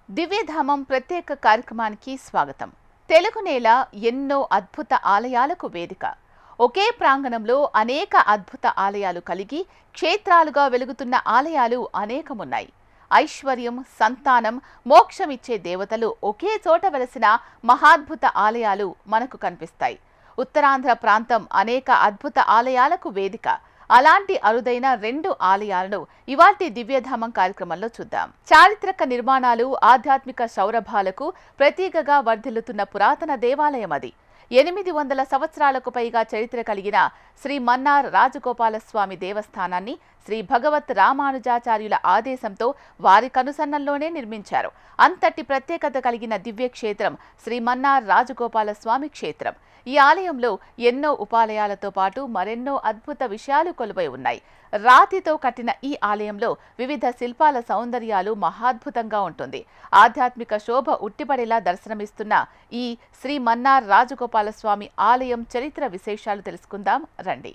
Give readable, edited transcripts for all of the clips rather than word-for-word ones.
దివ్యధామం ప్రత్యేక కార్యక్రమానికి స్వాగతం. తెలుగు నేల ఎన్నో అద్భుత ఆలయాలకు వేదిక. ఒకే ప్రాంగణంలో అనేక అద్భుత ఆలయాలు కలిగి క్షేత్రాలుగా వెలుగుతున్న ఆలయాలు అనేకమున్నాయి. ఐశ్వర్యం, సంతానం, మోక్షమిచ్చే దేవతలు ఒకే చోట వెలసిన మహాద్భుత ఆలయాలు మనకు కనిపిస్తాయి. ఉత్తరాంధ్ర ప్రాంతం అనేక అద్భుత ఆలయాలకు వేదిక. అలాంటి అరుదైన 2 ఆలయాలను ఇవాల్టి దివ్యధామం కార్యక్రమంలో చూద్దాం. చారిత్రక నిర్మాణాలు, ఆధ్యాత్మిక సౌరభాలకు ప్రతీకగా వర్ధిల్లుతున్న పురాతన దేవాలయం అది. 800 సంవత్సరాలకు పైగా చరిత్ర కలిగిన శ్రీ మన్నార్ రాజగోపాలస్వామి దేవస్థానాన్ని శ్రీ భగవత్ రామానుజాచార్యుల ఆదేశంతో వారి కనుసన్నల్లోనే నిర్మించారు. అంతటి ప్రత్యేకత కలిగిన దివ్యక్షేత్రం శ్రీ మన్నార్ రాజగోపాలస్వామి క్షేత్రం. ఈ ఆలయంలో ఎన్నో ఉపాలయాలతో పాటు మరెన్నో అద్భుత విషయాలు కొలువై ఉన్నాయి. రాతితో కట్టిన ఈ ఆలయంలో వివిధ శిల్పాల సౌందర్యాలు మహాద్భుతంగా ఉంటుంది. ఆధ్యాత్మిక శోభ ఉట్టిపడేలా దర్శనమిస్తున్న ఈ శ్రీ మన్నార్ రాజగోపాలస్వామి ఆలయం చరిత్ర విశేషాలు తెలుసుకుందాం రండి.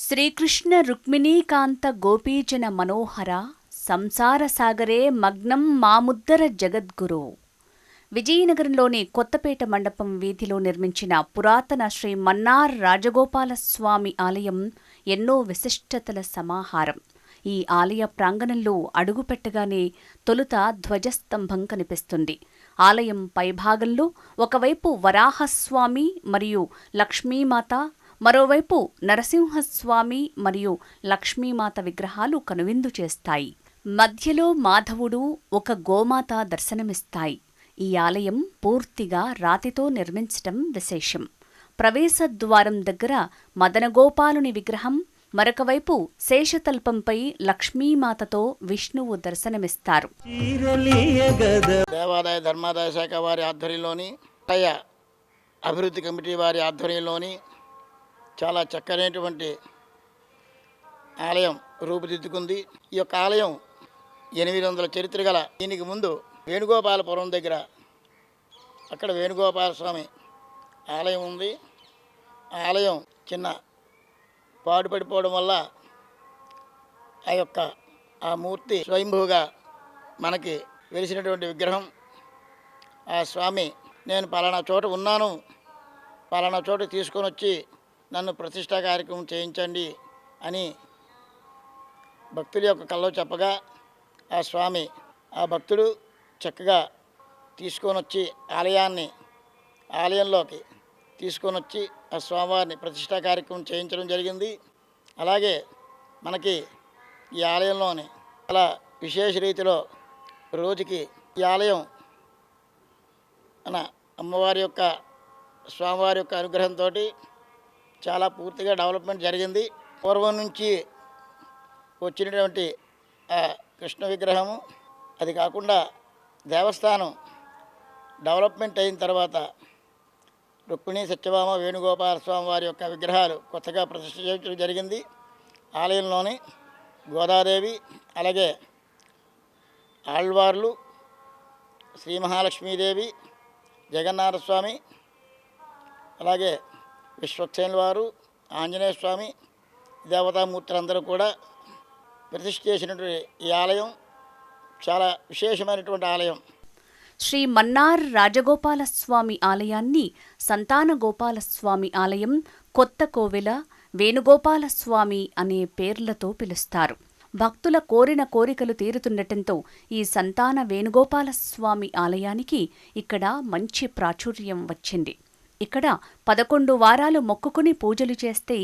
శ్రీకృష్ణ రుక్మిణీకాంత గోపీజన మనోహర సంసార సాగరే మగ్నం మాముద్దర జగద్గురు. విజయనగరంలోని కొత్తపేట మండపం వీధిలో నిర్మించిన పురాతన శ్రీ మన్నార్ రాజగోపాలస్వామి ఆలయం ఎన్నో విశిష్టతల సమాహారం. ఈ ఆలయ ప్రాంగణంలో అడుగుపెట్టగానే తొలుత ధ్వజస్తంభం కనిపిస్తుంది. ఆలయం పైభాగంలో ఒకవైపు వరాహస్వామి మరియు లక్ష్మీమాత, మరోవైపు నరసింహస్వామి మరియు లక్ష్మీమాత విగ్రహాలు కనువిందు చేస్తాయి. మధ్యలో మాధవుడు, ఒక గోమాత దర్శనమిస్తాయి. ఈ ఆలయం పూర్తిగా రాతితో నిర్మించటం విశేషం. ప్రవేశద్వారం దగ్గర మదనగోపాలుని విగ్రహం, మరొకవైపు శేషతల్పంపై లక్ష్మీమాతతో విష్ణువు దర్శనమిస్తారు. దేవాదాయ ధర్మాదాయ శాఖ వారి ఆధ్వర్యంలోని, అభివృద్ధి కమిటీ వారి ఆధ్వర్యంలోని చాలా చక్కనైనటువంటి ఆలయం రూపుదిద్దుకుంది. ఈ యొక్క ఆలయం 800 చరిత్ర గల. దీనికి ముందు వేణుగోపాలపురం దగ్గర అక్కడ వేణుగోపాల స్వామి ఆలయం ఉంది. ఆలయం చిన్న పాడుపడిపోవడం వల్ల ఆ మూర్తి స్వయంభూగా మనకి వెలిసినటువంటి విగ్రహం. ఆ స్వామి నేను పలానా చోట ఉన్నాను, పలానా చోట తీసుకొని వచ్చి నన్ను ప్రతిష్టా కార్యక్రమం చేయించండి అని భక్తుల యొక్క కల్లో చెప్పగా ఆ స్వామి, ఆ భక్తుడు చక్కగా తీసుకొని వచ్చి ఆలయంలోకి తీసుకొని వచ్చి ఆ స్వామివారిని ప్రతిష్టా కార్యక్రమం చేయించడం జరిగింది. అలాగే మనకి ఈ ఆలయంలోని చాలా విశేష రీతిలో రోజుకి ఈ ఆలయం అమ్మవారి యొక్క స్వామివారి యొక్క అనుగ్రహంతో చాలా పూర్తిగా డెవలప్మెంట్ జరిగింది. పూర్వం నుంచి వచ్చినటువంటి ఆ కృష్ణ విగ్రహము, అది కాకుండా దేవస్థానం డెవలప్మెంట్ అయిన తర్వాత రుక్మిణి, సత్యభామ, వేణుగోపాల స్వామి వారి యొక్క విగ్రహాలు కొత్తగా ప్రతిష్ఠ చేయడం జరిగింది. ఆలయంలోని గోదాదేవి, అలాగే ఆళ్వార్లు, శ్రీ మహాలక్ష్మీదేవి, జగన్నాథస్వామి, అలాగే విశ్వక్సేనుల వారు, ఆంజనేయ స్వామి, దేవతామూర్తులందరూ కూడా ప్రతిష్ఠ చేసినటువంటి ఈ ఆలయం చాలా విశేషమైనటువంటి ఆలయం. శ్రీ మన్నార్ రాజగోపాలస్వామి ఆలయాన్ని సంతాన గోపాలస్వామి ఆలయం, కొత్త కోవెల, వేణుగోపాలస్వామి అనే పేర్లతో పిలుస్తారు. భక్తుల కోరిన కోరికలు తీరుతుండటంతో ఈ సంతాన వేణుగోపాలస్వామి ఆలయానికి ఇక్కడ మంచి ప్రాచుర్యం వచ్చింది. ఇక్కడ 11 వారాలు మొక్కుకుని పూజలు చేస్తే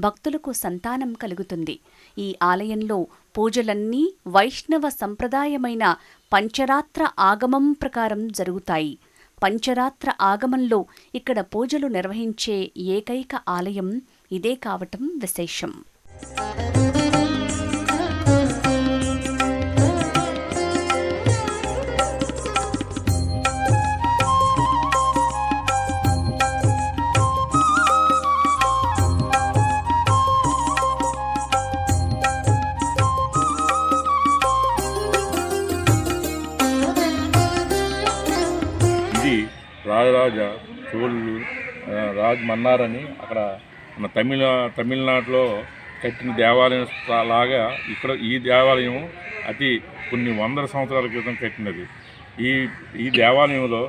భక్తులకు సంతానం కలుగుతుంది. ఈ ఆలయంలో పూజలన్నీ వైష్ణవ సంప్రదాయమైన పంచరాత్ర ఆగమం ప్రకారం జరుగుతాయి. పంచరాత్ర ఆగమంలో ఇక్కడ పూజలు నిర్వహించే ఏకైక ఆలయం ఇదే కావటం విశేషం. రాజరాజ చోళులు రాజ్ మన్నార్ అని అక్కడ మన తమిళనాడులో కట్టిన దేవాలయం లాగా ఇక్కడ ఈ దేవాలయం కొన్ని వందల సంవత్సరాల క్రితం కట్టినది. ఈ ఈ దేవాలయంలో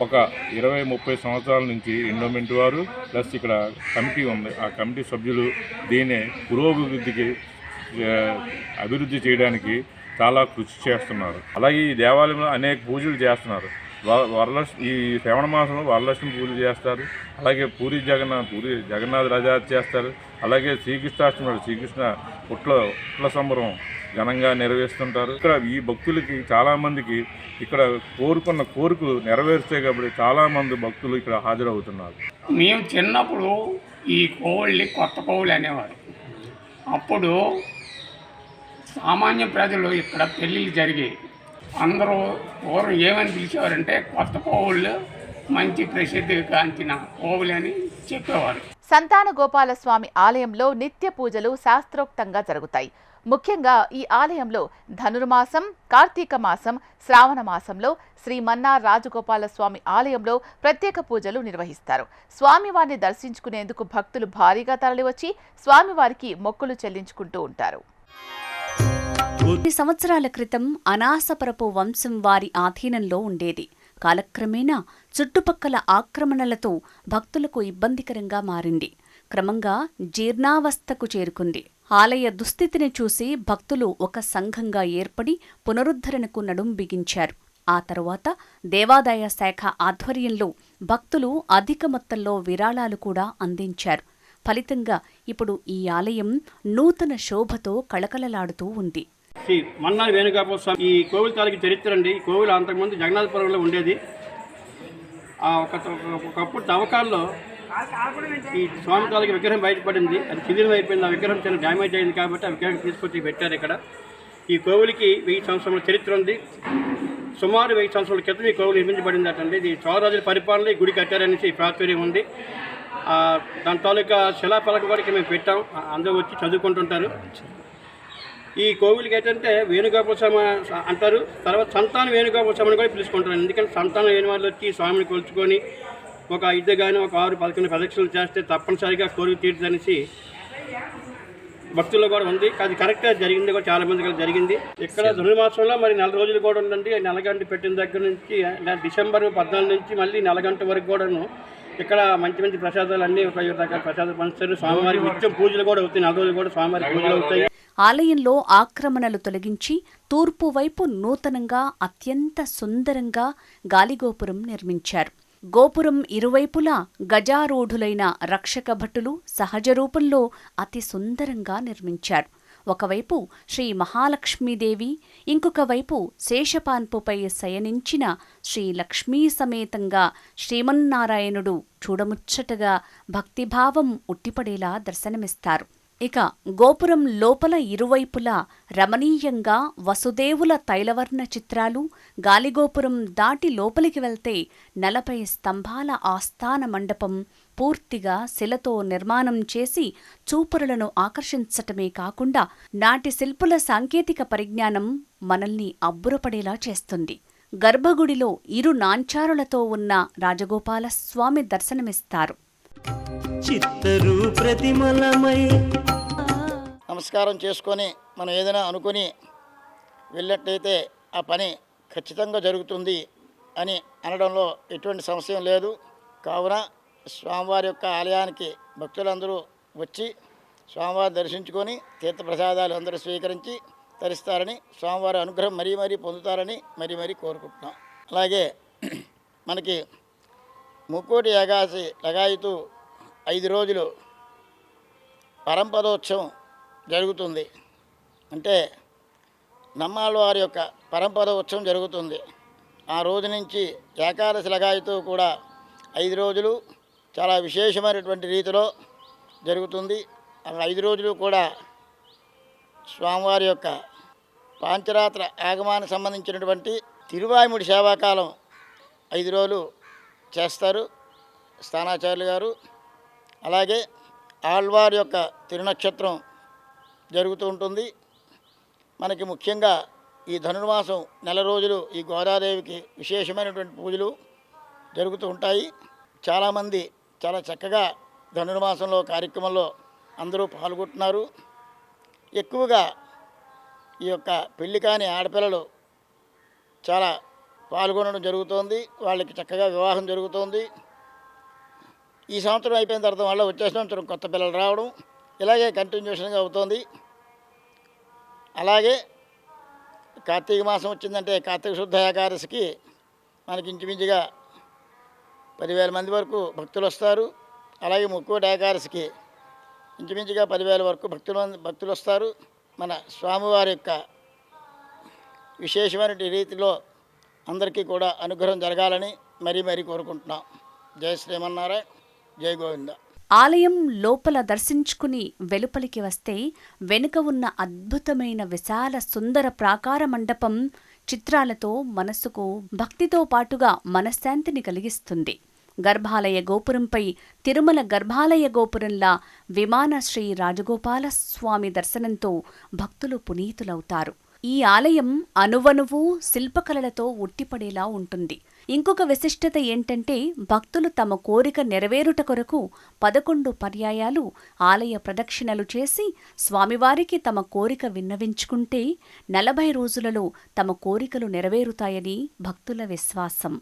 ఒక 20-30 సంవత్సరాల నుంచి ఎండోమెంట్ వారు ప్లస్ ఇక్కడ కమిటీ ఉంది, ఆ కమిటీ సభ్యులు దీన్ని పురోభివృద్ధికి అభివృద్ధి చేయడానికి చాలా కృషి చేస్తున్నారు. అలాగే ఈ దేవాలయంలో అనేక పూజలు చేస్తున్నారు. ఈ శ్రావణ మాసంలో వరలక్ష్మి పూజలు చేస్తారు. అలాగే పూరి జగన్నాథ రథయాత్ర చేస్తారు. అలాగే శ్రీకృష్ణ పుట్ల సంబరం ఘనంగా నెరవేరుస్తుంటారు. ఇక్కడ ఈ భక్తులకి చాలామందికి ఇక్కడ కోరుకున్న కోరికలు నెరవేరుస్తాయి కాబట్టి చాలామంది భక్తులు ఇక్కడ హాజరవుతున్నారు. మేము చిన్నప్పుడు ఈ కోవిల్ని కొత్త కోవిలు అనేవారు. అప్పుడు సామాన్య ప్రజలు ఇక్కడ పెళ్ళిళ్ళు జరిగాయి. అందరూ పూర్వం ఏమని పిలిచేవారంటే కొత్త కోవిళ్ళు మంచి ప్రసిద్ధి కాంచిన కోవిలు అని చెప్పేవారు. సంతాన గోపాలస్వామి ఆలయంలో నిత్య పూజలు శాస్త్రోక్తంగా జరుగుతాయి. ముఖ్యంగా ఈ ఆలయంలో ధనుర్మాసం, కార్తీక మాసం, శ్రావణ మాసంలో శ్రీ మన్నార్ రాజగోపాలస్వామి ఆలయంలో ప్రత్యేక పూజలు నిర్వహిస్తారు. స్వామివారిని దర్శించుకునేందుకు భక్తులు భారీగా తరలివచ్చి స్వామివారికి మొక్కులు చెల్లించుకుంటూ ఉంటారు. కొన్ని సంవత్సరాల క్రితం అనాసపరపు వంశం వారి ఆధీనంలో ఉండేది. కాలక్రమేణా చుట్టుపక్కల ఆక్రమణలతో భక్తులకు ఇబ్బందికరంగా మారింది. క్రమంగా జీర్ణావస్థకు చేరుకుంది. ఆలయ దుస్థితిని చూసి భక్తులు ఒక సంఘంగా ఏర్పడి పునరుద్ధరణకు నడుం బిగించారు. ఆ తరువాత దేవాదాయ శాఖ ఆధ్వర్యంలో భక్తులు అధిక మొత్తంలో విరాళాలు కూడా అందించారు. ఫలితంగా ఇప్పుడు ఈ ఆలయం నూతన శోభతో కళకళలాడుతూ ఉంది. శ్రీ మన్నార్ వేణుగోపాల స్వామి ఈ కోవిల తాలూకు చరిత్ర అండి. ఈ కోవిల అంతకుముందు జగన్నాథపురంలో ఉండేది. ఒకప్పుడు తవ్వకాల్లో ఈ స్వామి తాలూకు విగ్రహం బయటపడింది. అది శిథిలం అయిపోయింది. ఆ విగ్రహం చాలా డ్యామేజ్ అయింది కాబట్టి ఆ విగ్రహం తీసుకొచ్చి పెట్టారు ఇక్కడ. ఈ కోవిలికి 1000 సంవత్సరాల చరిత్ర ఉంది. సుమారు 1000 సంవత్సరాల క్రితం ఈ కోవిలు నిర్మించబడింది అటండి. ఇది చోళరాజుల పరిపాలనలో ఈ గుడి కట్టారనేసి ప్రాచుర్యం ఉంది. దాని తాలూకా శిలాఫలకం కూడా మేము పెట్టాం. అందరూ వచ్చి చదువుకుంటుంటారు. ఈ కోవిలికి ఏంటంటే వేణుగోపాల స్వామి అంటారు. తర్వాత సంతాన వేణుగోపాల స్వామిని కూడా పిలుచుకుంటారు. ఎందుకంటే సంతాన వేణు వాళ్ళు వచ్చి స్వామిని కొలుచుకొని ఒక 5 కానీ ఒక 6-11 ప్రదక్షిణలు చేస్తే తప్పనిసరిగా కోరిక తీర్చనేసి భక్తుల్లో కూడా ఉంది. అది కరెక్ట్గా జరిగింది కూడా చాలా మందికి జరిగింది. ఇక్కడ ధనుర్మాసంలో మరి 4 రోజులు కూడా ఉందండి. నెలగంట పెట్టిన దగ్గర నుంచి డిసెంబర్ 14 నుంచి మళ్ళీ నెలగంట వరకు కూడాను ఇక్కడ మంచి మంచి ప్రసాదాలు అన్నీ ఒక 5 రకాల ప్రసాదాలు పంచుతారు. స్వామివారికి నిత్యం పూజలు కూడా అవుతాయి. 4 రోజులు కూడా స్వామివారి పూజలు అవుతాయి. ఆలయంలో ఆక్రమణలు తొలగించి తూర్పు వైపు నూతనంగా అత్యంత సుందరంగా గాలిగోపురం నిర్మించారు. గోపురం ఇరువైపులా గజారూఢులైన రక్షక భటులు సహజ రూపంలో అతి సుందరంగా నిర్మించారు. ఒకవైపు శ్రీ మహాలక్ష్మీదేవి, ఇంకొక వైపు శేషపాన్పుపై శయనించిన శ్రీ లక్ష్మీ సమేతంగా శ్రీమన్నారాయణుడు చూడముచ్చటగా భక్తిభావం ఉట్టిపడేలా దర్శనమిస్తారు. ఇక గోపురం లోపల ఇరువైపులా రమణీయంగా వసుదేవుల తైలవర్ణ చిత్రాలు, గాలిగోపురం దాటి లోపలికి వెళ్తే 40 స్తంభాల ఆస్థాన మండపం పూర్తిగా శిలతో నిర్మాణం చేసి చూపరులను ఆకర్షించటమే కాకుండా నాటి శిల్పుల సాంకేతిక పరిజ్ఞానం మనల్ని అబ్బురపడేలా చేస్తుంది. గర్భగుడిలో 2 నాంచారులతో ఉన్న రాజగోపాలస్వామి దర్శనమిస్తారు. నమస్కారం చేసుకొని మనం ఏదైనా అనుకుని వెళ్ళినట్టయితే ఆ పని ఖచ్చితంగా జరుగుతుంది అని అనడంలో ఎటువంటి సంశయం లేదు. కావున స్వామివారి యొక్క ఆలయానికి భక్తులందరూ వచ్చి స్వామివారి దర్శించుకొని తీర్థప్రసాదాలు అందరూ స్వీకరించి తరిస్తారని, స్వామివారి అనుగ్రహం మరీ మరీ పొందుతారని మరీ కోరుకుంటున్నాం. అలాగే మనకి ముక్కోటి ఏకాదశి లగాయతూ 5 రోజులు పరంపదోత్సవం జరుగుతుంది. అంటే నమ్మాళ్ళవారి యొక్క పరంపదోత్సవం జరుగుతుంది. ఆ రోజు నుంచి ఏకాదశి లగాయతూ కూడా 5 రోజులు చాలా విశేషమైనటువంటి రీతిలో జరుగుతుంది. ఆ 5 రోజులు కూడా స్వామివారి యొక్క పాంచరాత్ర ఆగమానికి సంబంధించినటువంటి తిరువాయిముడి సేవాకాలం 5 రోజులు చేస్తారు స్థానాచార్యులు గారు. అలాగే ఆళ్వారి యొక్క తిరునక్షత్రం జరుగుతూ ఉంటుంది. మనకి ముఖ్యంగా ఈ ధనుర్మాసం 4 రోజులు ఈ గోదాదేవికి విశేషమైనటువంటి పూజలు జరుగుతూ ఉంటాయి. చాలామంది చాలా చక్కగా ధనుర్మాసంలో కార్యక్రమంలో అందరూ పాల్గొంటున్నారు. ఎక్కువగా ఈ యొక్క పెళ్లి కాని ఆడపిల్లలు చాలా పాల్గొనడం జరుగుతోంది. వాళ్ళకి చక్కగా వివాహం జరుగుతోంది. ఈ సంవత్సరం అయిపోయిన తర్వాత మళ్ళీ వచ్చే సంవత్సరం కొత్త పిల్లలు రావడం ఇలాగే కంటిన్యూషన్గా అవుతోంది. అలాగే కార్తీక మాసం వచ్చిందంటే కార్తీక శుద్ధ ఏకాదశికి మనకి ఇంచుమించుగా 10,000 మంది వరకు భక్తులు వస్తారు. అలాగే ముక్కోటి ఏకాదశికి ఇంచుమించుగా 10,000 వరకు భక్తులు వస్తారు. మన స్వామివారి యొక్క విశేషమైన రీతిలో అందరికీ కూడా అనుగ్రహం జరగాలని మరీ కోరుకుంటున్నాం. జై శ్రీమన్నారాయణ, జై గోవింద. ఆలయం లోపల దర్శించుకుని వెలుపలికి వస్తే వెనుక ఉన్న అద్భుతమైన విశాల సుందర ప్రాకార మండపం చిత్రాలతో మనస్సుకు భక్తితో పాటుగా మనశ్శాంతిని కలిగిస్తుంది. గర్భాలయ గోపురంపై తిరుమల గర్భాలయ గోపురంలా విమానశ్రీ రాజగోపాల స్వామి దర్శనంతో భక్తులు పునీతులవుతారు. ఈ ఆలయం అణువణువు శిల్పకళలతో ఉట్టిపడేలా ఉంటుంది. ఇంకొక విశిష్టత ఏంటంటే భక్తులు తమ కోరిక నెరవేరుట కొరకు 11 పర్యాయాలు ఆలయ ప్రదక్షిణలు చేసి స్వామివారికి తమ కోరిక విన్నవించుకుంటే 40 రోజులలో తమ కోరికలు నెరవేరుతాయని భక్తుల విశ్వాసం.